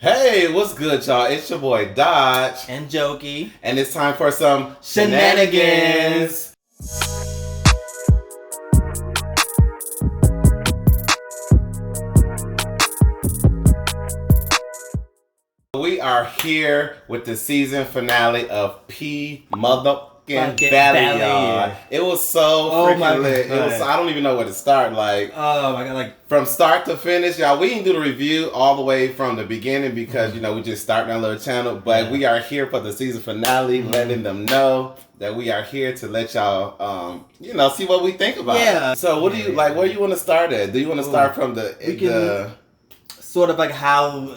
Hey, what's good, y'all? It's your boy Dodge. And Jokey. And it's time for some Shenanigans. We are here with the season finale of pvalley, Valley. y'all. It was so freaking lit. I don't even know where to start. Oh my god, from start to finish, y'all. We didn't do the review all the way from the beginning because we just started our little channel. But we are here for the season finale, letting them know that we are here to let y'all, see what we think about. Yeah. So what do you like? Where you want to start at? Do you want to start from the sort of like how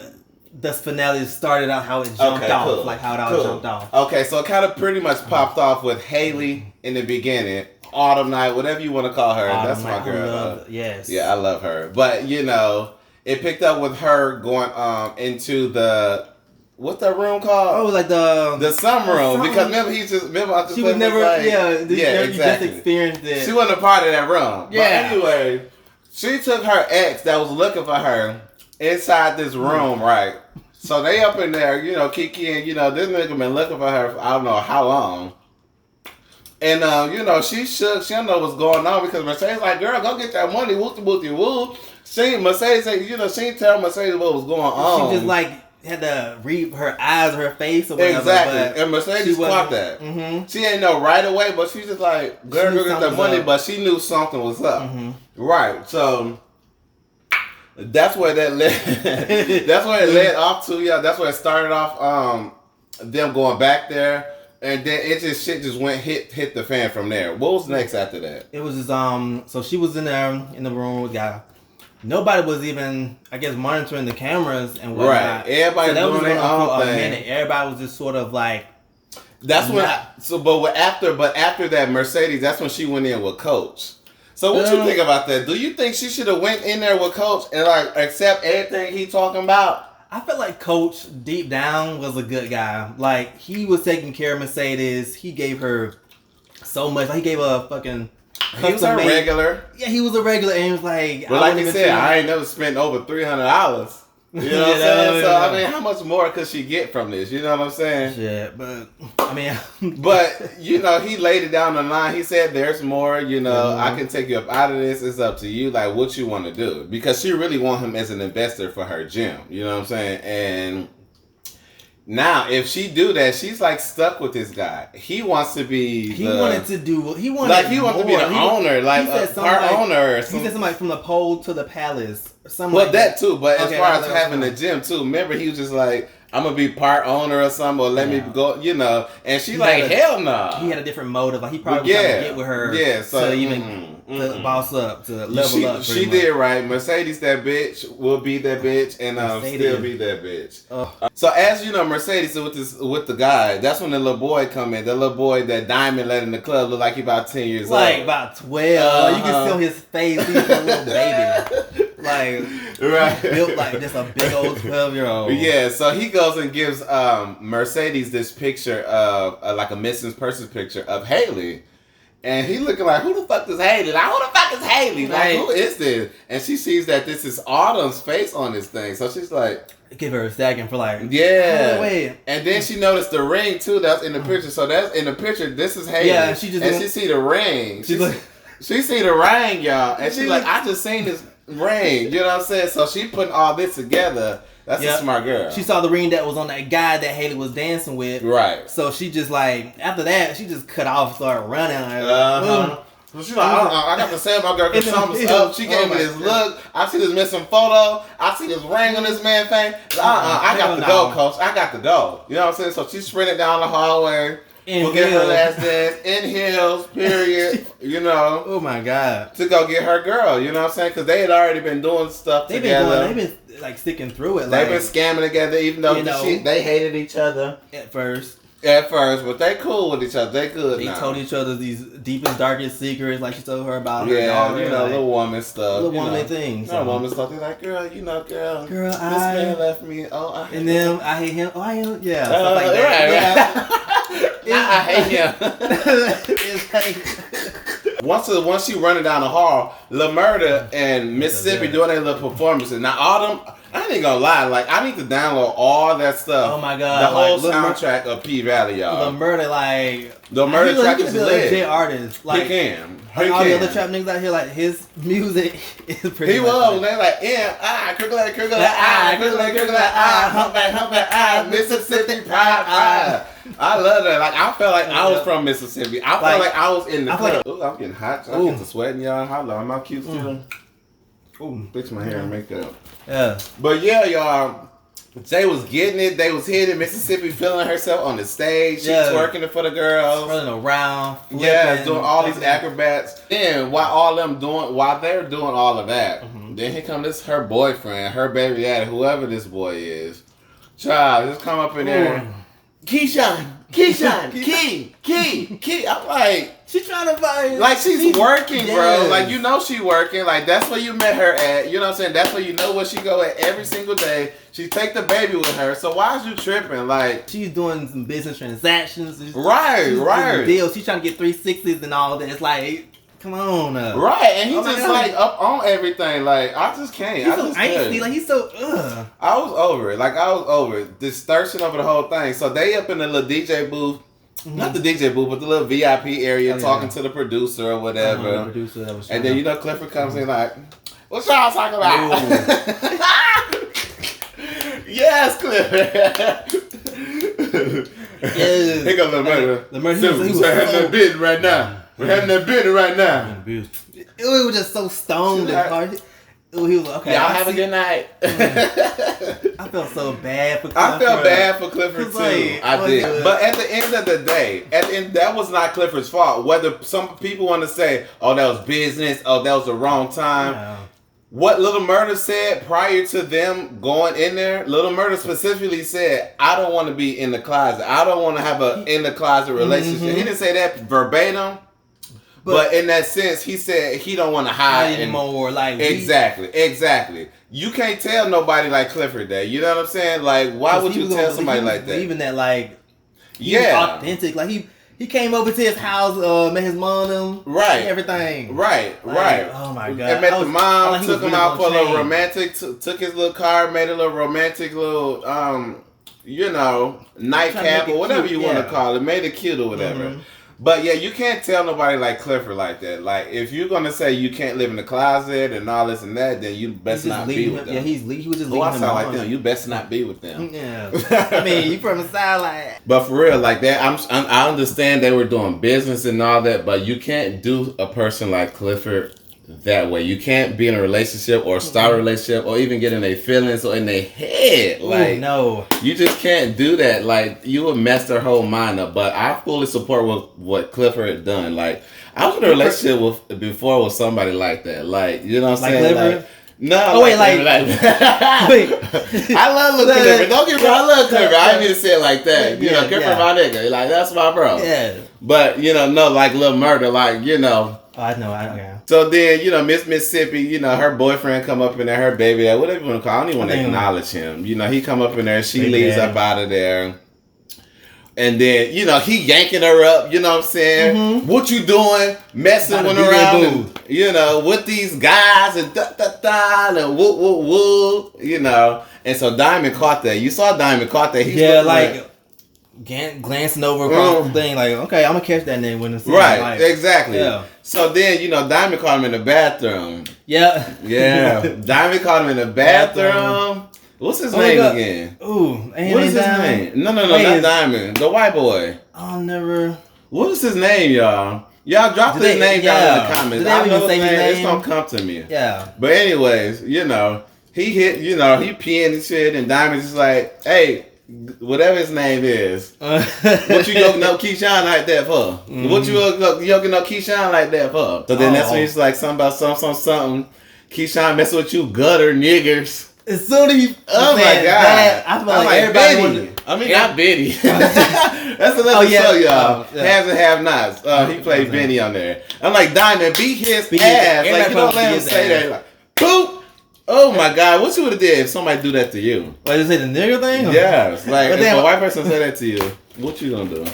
this finale started out, how it jumped off, cool. Like how it all jumped off. Okay, so it kind of pretty much popped off with Haley in the beginning. Autumn Night, whatever you want to call her. That's my girl. Yes. Yeah, I love her. But, it picked up with her going into the... What's that room called? Oh, like the sun room. Because remember Uncle she was never... exactly. You just experienced it. She wasn't a part of that room. Yeah. But anyway, she took her ex that was looking for her inside this room, right? So they up in there, Kiki and, this nigga been looking for her for I don't know how long. And, she shook. She don't know what's going on because Mercedes like, girl, go get that money. Woo-woo-woo. Mercedes said, she didn't tell Mercedes what was going on. She just, had to read her eyes, her face, or whatever. Exactly. And Mercedes caught that. Mm-hmm. She ain't know right away, but she's just like, girl, go get that money. But she knew something was up. Mm-hmm. Right. So... That's where that led. That's where it led off to. Yeah, that's where it started off. Them going back there, and then shit just went hit the fan from there. What was next after that? It was just So she was in there in the room with guy. Nobody was even, I guess, monitoring the cameras and whatnot. Right. Everybody was doing their own thing. Minute. Everybody was just sort of like. That's when. After that, Mercedes. That's when she went in with Coach. So what you think about that? Do you think she should have went in there with Coach and accept everything he talking about? I feel like Coach deep down was a good guy. Like he was taking care of Mercedes. He gave her so much. He gave her a fucking. He was a regular. Yeah, he was a regular, and he was like. But like you said, I ain't never spent over $300. You know what I'm saying? So, I mean, how much more could she get from this? You know what I'm saying? Shit, but, I mean... But, he laid it down the line. He said, there's more, I can take you up out of this. It's up to you, like, what you want to do. Because she really want him as an investor for her gym. You know what I'm saying? And now, if she do that, she's, stuck with this guy. He wants to be He wanted to be the owner, part owner or something. He said something from the pole to the palace. That too, but as far as having the gym too, remember he was just like, I'm gonna be part owner or something, or let me go, and she hell no. Nah. He had a different motive, he probably was trying to get with her, to even to boss up, to level up. She did right. Mercedes, that bitch, will be that bitch, and still be that bitch. So as you know, Mercedes with the guy. That's when the little boy come in. The little boy that Diamond let in the club look like he about 10 years old, about 12. You can see on his face, he's a little baby. Right. Built like just a big old 12-year-old. Yeah, so he goes and gives Mercedes this picture of a missing persons picture of Haley. And he looking like, who the fuck is Haley? Like, who the fuck is Haley? Like, who is this? And she sees that this is Autumn's face on this thing. So she's like... Give her a second for yeah. Oh, wait. And then she noticed the ring too that's in the picture. So that's in the picture, this is Haley. Yeah, she see the ring. She see the ring, y'all. And she's like, I just seen this ring. You know what I'm saying? So she putting all this together. That's a smart girl. She saw the ring that was on that guy that Haley was dancing with. Right. So she just after that, she just cut off, started running. So she's like, I got to say my girl because something's up. She gave me this look. I see this missing photo. I see this ring on this man's face. I got to go, Coach. I got to go. You know what I'm saying? So she sprinted down the hallway. Get her last dance in heels, period. Oh my God. To go get her girl. You know what I'm saying? Because they had already been doing stuff together. They've been sticking through it. They've been scamming together, even though they hated each other at first. But they cool with each other. They good. They told each other these deepest, darkest secrets, like she told her about her daughter. Little woman stuff. Little woman things. Little woman stuff. They're like, girl, girl, this man left me. Oh, and then I hate him. Oh, I hate him. Yeah, stuff like that. Right. I hate him. It's like once she running down the hall, LaMurda and Mississippi doing their little performances. Now Autumn, I ain't gonna lie, like I need to download all that stuff. Oh my god, the whole soundtrack of P Valley, y'all. The murder, like the murder track is lit. Legit artist, like he can. Like all the other trap niggas out here, like his music is pretty. He was. They like crickle, humpback, Mississippi pride. I love that. Like I felt like I was from Mississippi. I felt like I was in the club. Ooh, I'm getting hot. I'm getting to sweating, y'all. How long? Am I cute still? Ooh, fix my hair and makeup. Yeah. But yeah, y'all. They was getting it. They was hitting Mississippi, feeling herself on the stage. She twerking it for the girls, running around. Yeah, doing all these acrobats. Then while they're doing all of that, then here come her boyfriend, her baby daddy, whoever this boy is. Child, just come up in there. Keyshawn, Key. I'm like, she's trying to find. Like she's working, bro. Like you know she working. Like that's where you met her at. You know what I'm saying? That's where you know where she go at every single day. She take the baby with her. So why is you tripping? Like she's doing some business transactions. Right. Deals. She's trying to get 360s and all that. It's like, come on. Right, and he's just like up on everything. Like I just can't. He's so angsty. Like he's so. I was over it. Like I was over it. This thirsting over the whole thing. So they up in the little DJ booth. Not the DJ booth, but the little VIP area, talking to the producer or whatever. The producer that was and then Clifford comes in like, "What y'all talking about?" Yes, Clifford. Yes. Here comes the murder. The murder. We're having that bidding right now. We're having that bidding right now. It was just so stoned and hard. He was like, okay. Y'all have a good night. I felt so bad for Clifford. I felt bad for Clifford too. I did. But at the end of the day, that was not Clifford's fault. Whether some people want to say, oh, that was business. Oh, that was the wrong time. Yeah. What Little Murder said prior to them going in there, Little Murder specifically said, I don't want to be in the closet. I don't want to have a in the closet relationship. He didn't say that verbatim. But in that sense, he said he don't want to hide anymore. Like exactly. You can't tell nobody like Clifford that. You know what I'm saying? Like, why would you tell somebody like that? Even that, like, he was authentic. Like he came over to his house, met his mom, right, everything, right. Oh my god! And met the mom, took him out for a little romantic. Took his little car, made a little romantic little, nightcap or whatever you want to call it. Made it cute or whatever. But yeah, you can't tell nobody like Clifford like that. Like if you're gonna say you can't live in the closet and all this and that, then you best not be with them. Yeah, he was just leaving them. I sound like them. You best not be with them. Yeah, I mean, you from the side like. But for real, like that, I understand they were doing business and all that, but you can't do a person like Clifford that way. You can't be in a relationship or start a relationship or even get in their feelings or in their head. Like, no, you just can't do that. Like, you would mess their whole mind up. But I fully support what Clifford had done. Like, I was in a relationship before with somebody like that. Like, you know what I'm saying? Clifford? No. Oh, wait, wait. I love Clifford. Don't get me wrong. I love Clifford. I didn't mean to say it like that. You know, Clifford my nigga. Like, that's my bro. Yeah. But, no, like Little Murder, like, Oh, I know. Okay. So then, Miss Mississippi, her boyfriend come up in there, her baby, whatever you want to call it. I don't even want to acknowledge him. He come up in there, she leaves up out of there. And then, he yanking her up, you know what I'm saying? Mm-hmm. What you doing? Messing with around, and, with these guys and da-da-da and woo. And so Diamond caught that. You saw Diamond caught that. He's glancing over across the thing, like, okay, I'm gonna catch that name when it's right, like, exactly. Yeah. So then, Diamond caught him in the bathroom. Yeah. Diamond caught him in the bathroom. What's his name again? Ooh, what is his name? No, not Diamond. The white boy. I'll never. What is his name, y'all? Y'all drop his name down in the comments. I know his name. It's gonna come to me. Yeah. But anyways, he hit, he peeing and shit, and Diamond's just like, hey. Whatever his name is, what you yoking up Keyshawn like that for? Mm-hmm. What you yoking up Keyshawn like that for? So then that's when he's like something about something. Keyshawn messing with you gutter niggers. As soon as he, oh my god, that, I feel like everybody. Not Benny. That's another show, y'all. Haves and have-nots. He played Benny on there. I'm like, Diamond, beat his ass. Like you don't let him say that. Like, poop. Oh my god, what you would have did if somebody do that to you? Like you say the nigger thing? Yes. Like if a white person say that to you, what you gonna do?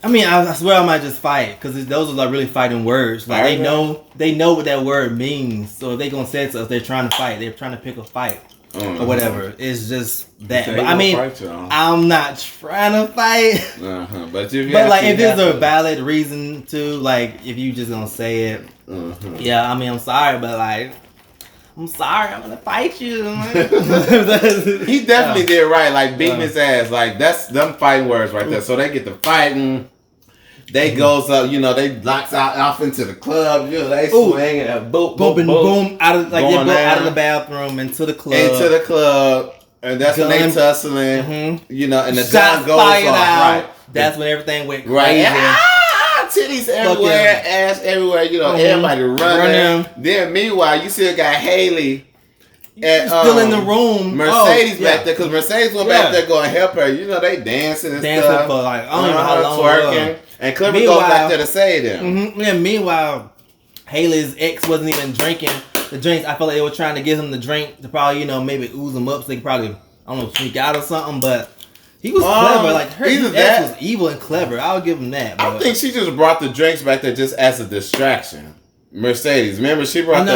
I mean, I swear I might just fight because those are like really fighting words. Like they know what that word means. So if they gonna say it to us, they're trying to fight. They're trying to pick a fight. or whatever. It's just that. But I mean, I'm not trying to fight. But if there's a valid reason to, like, if you just gonna say it, yeah, I mean, I'm sorry, but like, I'm sorry, I'm gonna fight you. He definitely did right, like beating his ass. Like that's them fighting words right there. So they get to fighting. They goes up, they locks out off into the club. They swing and boom, boom, out of out of the bathroom into the club. And that's when they tussling. And the gun goes off. Right. That's when everything went crazy. Right. Titties everywhere, ass everywhere. Everybody running. Then meanwhile, you still got Haley. Still in the room. Mercedes back there, because Mercedes went back there going to help her. They dancing and stuff. For like, I don't know how long. Twerking. And Clifford goes back there to save them. Yeah, meanwhile, Haley's ex wasn't even drinking the drinks. I felt like they were trying to get him to drink to probably, maybe ooze him up so they could probably, I don't know, sneak out or something. But he was clever. Like, her ex was evil and clever. I'll give him that. I think she just brought the drinks back there just as a distraction. Mercedes, remember she brought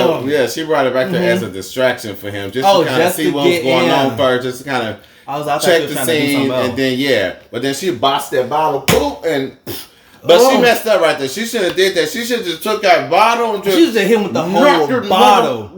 she brought it back there as a distraction for him, just to kind of see what was going on first, just to kind of check the scene, and then but then she bossed that bottle, but she messed up right there. She shouldn't have did that. She should have just took that bottle and just she should have hit him with the whole bottle,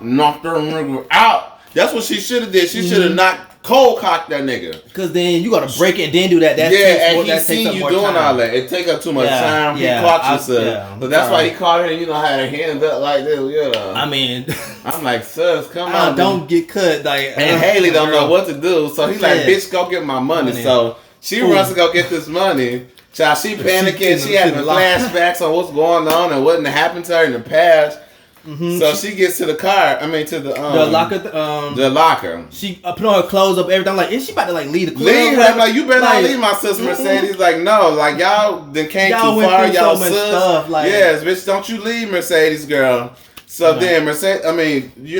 knocked her out. That's what she should have did. She should have cold cocked that nigga. Cause then you gotta break it and then do that. And he seen you doing all that. It take up too much time. He caught you, sir. So that's why he caught her and had her hand up like this. I mean, I'm like, sis, come on. Don't get cut. Like, and Haley don't know what to do. So he's like, bitch, go get my money. So she runs to go get this money. Child, she panicking. She having flashbacks on what's going on and what happened to her in the past. So she gets to the car. I mean, to the locker. The locker. She put on her clothes up. Everything. Like, is she about to like leave the club? Leave her. Like, you better not leave my sister Mercedes. Like, no. Like, y'all then came too far. Y'all so stuff. Like, yes, bitch. Don't you leave Mercedes, girl. So then Mercedes,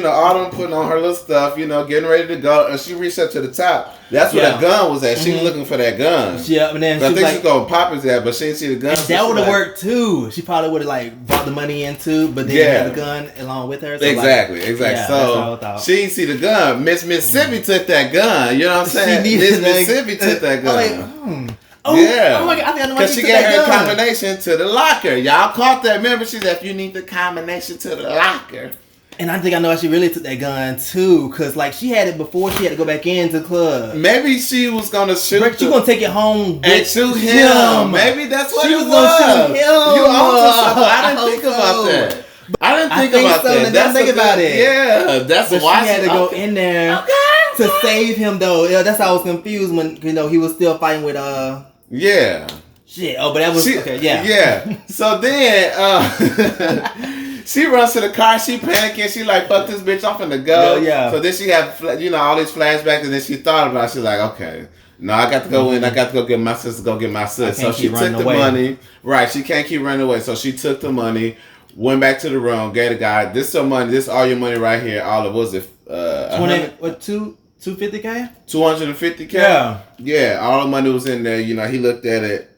Autumn putting on her little stuff, getting ready to go, and she reached up to the top. That's where the gun was at. She was looking for that gun. Yeah, and then I think she's gonna pop his ass, but she didn't see the gun. And that would have worked too. She probably would have like brought the money in too, but then had the gun along with her. So exactly. So she didn't see the gun. Miss Mississippi took that gun. You know what I'm saying? Miss Mississippi took that gun. Oh my God, I think I know why she gave her a combination to the locker. Y'all caught that. Remember, she said, if you need the combination to the locker. And I think I know why she really took that gun too, because like she had it before she had to go back into the club. Maybe she was gonna shoot. She gonna take it home and shoot him. Maybe that's what she was gonna shoot him. You also I didn't think about that. I didn't think about that. That's think about it. Yeah, that's why she had to go in there to save him though. Yeah, that's how I was confused when he was still fighting with Yeah. Shit. Oh, but that was okay. Yeah. Yeah. So then, she runs to the car. She panicking. She like, fuck this bitch. I'm finna go. Yeah. So then she had, all these flashbacks, and then she thought about it. She's like, okay, no, I got to go in. I got to go get my sister. So she took the money. Right. She can't keep running away. So she took the money, went back to the room, gave the guy, this is some money. This is all your money right here. All of was it? 250K? 250K? Yeah. Yeah, all the money was in there. He looked at it.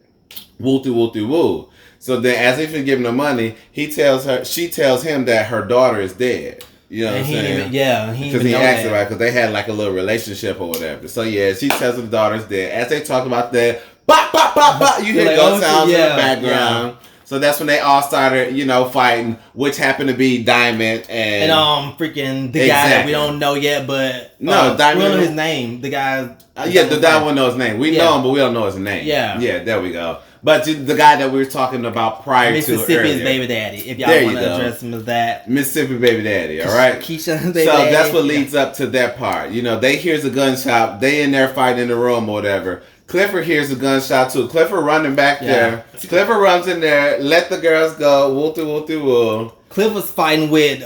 Woo. So then as if he's giving the money, she tells him that her daughter is dead. You know what I'm saying? Because he asked her, right? Because they had like a little relationship or whatever. So yeah, she tells her the daughter's dead. As they talk about that, bop, bop, bop, bop, you hear gun sounds in the background. Yeah. So that's when they all started, fighting, which happened to be Diamond and freaking the guy that we don't know yet, but Diamond. We don't know his name. The guy. That one knows his name. We know him, but we don't know his name. Yeah, there we go. But the guy that we were talking about prior Mississippi's to earlier. baby daddy. If y'all want to address him as that, Mississippi baby daddy. All right. Keisha's baby daddy. So that's what leads up to that part. They hears a gunshot. They in there fighting in the room or whatever. Clifford hears a gunshot too. Clifford running back there. Clifford runs in there. Let the girls go. Woo. Cliff was fighting with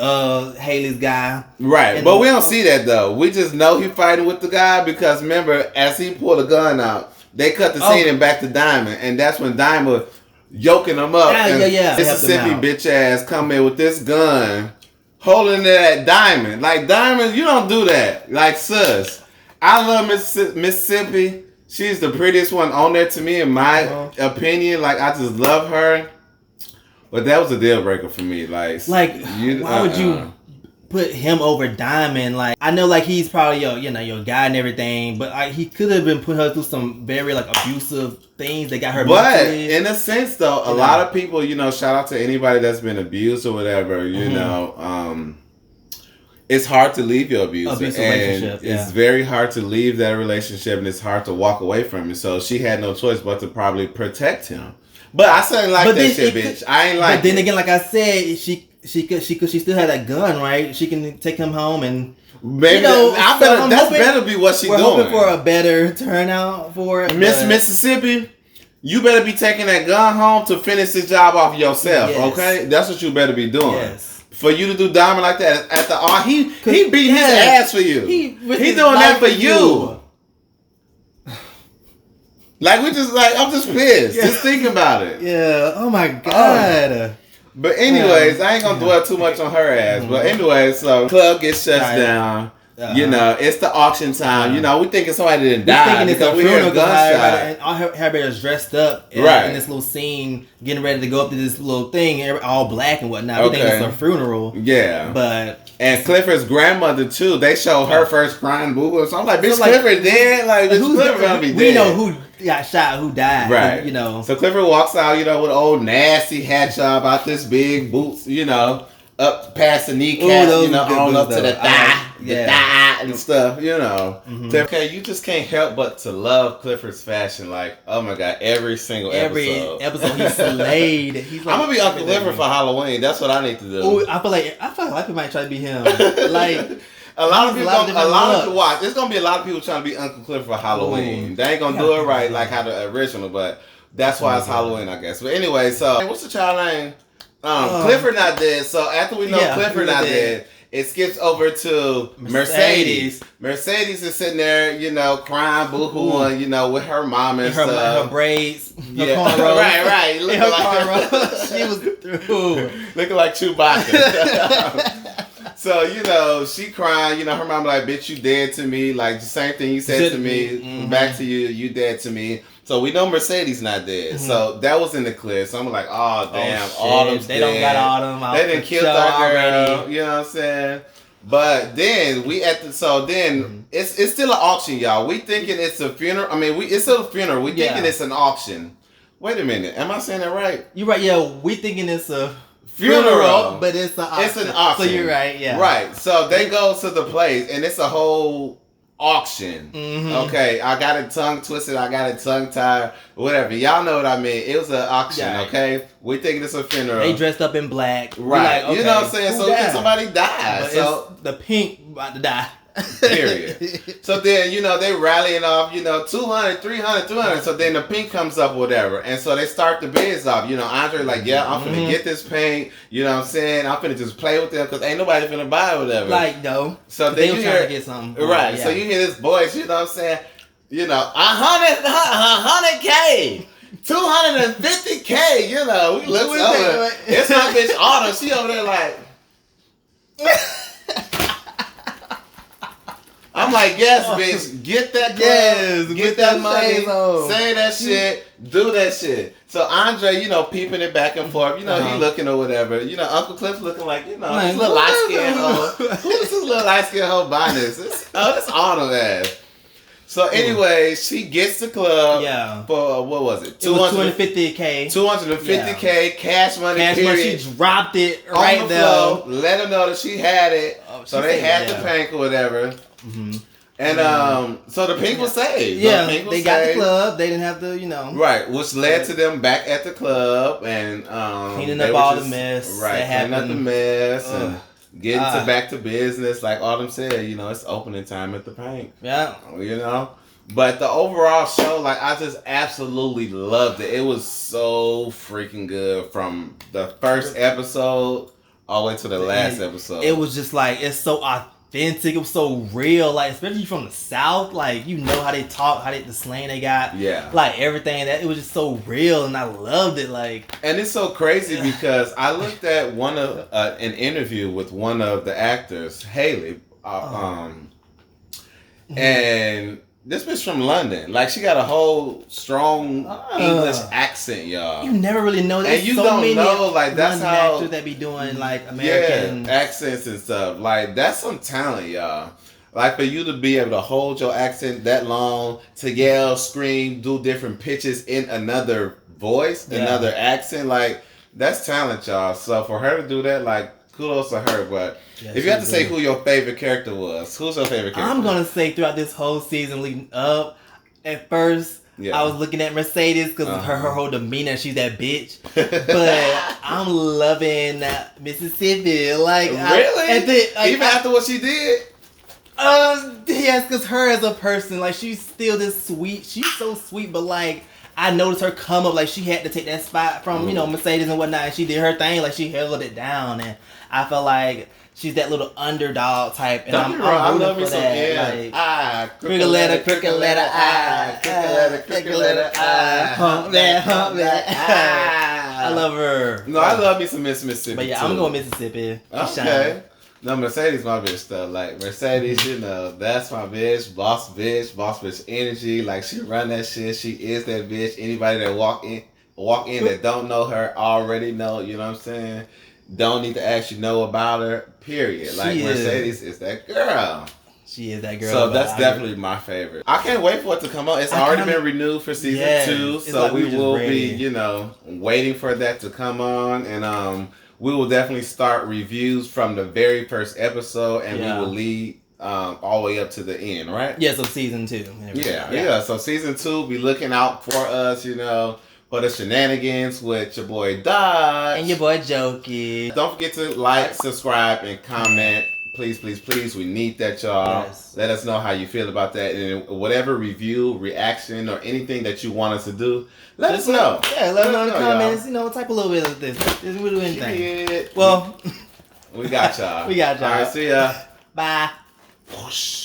Haley's guy. Right. But we don't see that though. We just know he fighting with the guy because remember, as he pulled a gun out, they cut the scene and back to Diamond. And that's when Diamond yoking him up. Yeah. Mississippi bitch ass come in with this gun, holding that Diamond. Like, Diamond, you don't do that. Like, sis, I love Mississippi. She's the prettiest one on there to me, in my opinion. Like, I just love her. But that was a deal breaker for me. Like, why would you put him over Diamond. Like, I know, like, he's probably your guy and everything, but he could have been putting her through some very like abusive things that got her. But in a sense, though, a lot of people, shout out to anybody that's been abused or whatever. It's hard to leave your abuser, and it's very hard to leave that relationship, and it's hard to walk away from it. So she had no choice but to probably protect him. But I still ain't like that shit, bitch. I ain't like. But then again, like I said, she still had that gun, right? She can take him home and. Maybe that's better be what she doing. We're hoping for a better turnout for it. Mississippi, you better be taking that gun home to finish this job off yourself, okay? That's what you better be doing. Yes. For you to do Diamond like that at the he beating his ass for you. He doing that for you. Like I'm just pissed. Just thinking about it. Yeah. Oh my God. But anyways, I ain't gonna dwell too much on her ass. But anyways, so club gets shut down. It's the auction time. We thinking somebody didn't die because we hear a gunshot. And all everybody's dressed up in this little scene, getting ready to go up to this little thing, all black and whatnot. We think it's a funeral. Yeah. And Clifford's grandmother too. They showed her first crying boo. So I'm like, bitch, Clifford dead? Like, bitch, Clifford gonna be dead. We know who got shot, who died. Right. So Clifford walks out, with an old nasty hat job out this big boots, up past the kneecap, on up to the thigh, and stuff, Okay, you just can't help but to love Clifford's fashion. Like, oh my God, every episode he slayed. He's like, I'm gonna be Uncle Clifford for Halloween. That's what I need to do. Ooh, I feel like people might try to be him. Like. A lot of people watch. There's gonna be a lot of people trying to be Uncle Clifford for Halloween. They ain't gonna do it right like how the original, but that's why it's Halloween, I guess. But anyway, so what's the child name? Clifford not dead. So after we know Clifford not dead, it skips over to Mercedes. Mercedes is sitting there, crying, boo-hooing, with her mom and stuff. Her braids, her cornrows. Right. Looking like cornrows. She was through. Looking like Chewbacca. So, she crying, her mom like, bitch, you dead to me. Like, the same thing you said to me, back to you, you dead to me. So, we know Mercedes not dead. So, that was in the clear. So, I'm like, oh, damn, Autumn's they dead. Don't got Autumn. They didn't kill that girl. Already. You know what I'm saying? But then, it's still an auction, y'all. We thinking it's a funeral. I mean, it's still a funeral. We thinking it's an auction. Wait a minute. Am I saying that right? You're right. Yeah, we thinking it's a funeral, but it's an auction. It's an auction. So you're right, yeah. Right. So they go to the place, and it's a whole auction. Okay, I got it tongue twisted, I got it tongue tied, whatever. Y'all know what I mean. It was an auction, okay? We thinking it's a funeral. They dressed up in black. Right. Like, okay, you know what I'm saying? So somebody died. But so it's the pink about to die. Period. So then, they rallying off, 200, 300, 200. So then the pink comes up, whatever. And so they start the bids off. Andre like, yeah, I'm finna get this paint. You know what I'm saying? I'm finna just play with them because ain't nobody finna buy it, whatever. Like, no. So they were trying to get something. Right. Yeah. So you hear this voice, you know what I'm saying? 100K. 250K, we look over. It's my bitch Autumn. She over there like... I'm like, yes, bitch, get that gas, get that money, say that shit, do that shit. So Andre, peeping it back and forth, he looking or whatever. Uncle Cliff looking like, this little light-skinned hoe. Who is this little light-skinned hoe buying this? It's Autumn ass. So anyway, she gets the club for, what was it? 250K. 250K, cash money, period. She dropped it right on the there. floor, let her know that she had it. So they had the pink or whatever. And so the pink was saved. Yeah, they got the club. They didn't have to, Right, which led to them back at the club and cleaning up all the mess. Right, cleaning up the mess and getting back to business. Like Autumn said, it's opening time at the pink. Yeah. But the overall show, like, I just absolutely loved it. It was so freaking good from the first episode all the way to the last episode. It was just like, it's so authentic. It was so real, like, especially from the South, like, how they talk, the slang they got, like, everything, that it was just so real, and I loved it, like. And it's so crazy because I looked at one of an interview with one of the actors, Haley, and This bitch from London. Like, she got a whole strong English accent, y'all. You never really know that. And you don't know, like, that's London how actors that be doing like American accents and stuff. Like, that's some talent, y'all. Like, for you to be able to hold your accent that long, to yell, scream, do different pitches in another voice, another accent, like, that's talent, y'all. So for her to do that, like, kudos to her. But if you have to say who your favorite character was, who's your favorite character? I'm going to say throughout this whole season leading up, at first, I was looking at Mercedes because of her whole demeanor. She's that bitch. But I'm loving Mississippi. Like, really? Even after what she did? Yes, because her as a person, like, she's still this sweet. She's so sweet, but like, I noticed her come up, like, she had to take that spot from, Mercedes and whatnot, and she did her thing, like, she held it down, and I felt like she's that little underdog type, and I'm rooting for that. Like, crooked letter, I, crooked letter, I, hump that, I love her. No, I love me some Mississippi, but yeah, too. I'm going Mississippi. Okay. No, Mercedes my bitch though. Like, Mercedes, that's my bitch. Boss bitch energy. Like, she run that shit. She is that bitch. Anybody that walk in that don't know her already know, you know what I'm saying? Don't need to actually know about her, period. Like, Mercedes is that girl. She is that girl. So that's definitely my favorite. I can't wait for it to come out. It's already been renewed for season 2. So like we will be, waiting for that to come on. And we will definitely start reviews from the very first episode, and we will lead all the way up to the end, right? Yeah, so season 2. Yeah. So season 2, be looking out for us, for the shenanigans with your boy Dodge. And your boy Jokey. Don't forget to like, subscribe, and comment. Please, please, please. We need that, y'all. Yes. Let us know how you feel about that. And whatever review, reaction, or anything that you want us to do, let us know. Yeah, let us know in the comments. Y'all. Type a little bit of this. We'll do anything. Well, we got y'all. We got y'all. All right, see ya. Bye. Whoosh.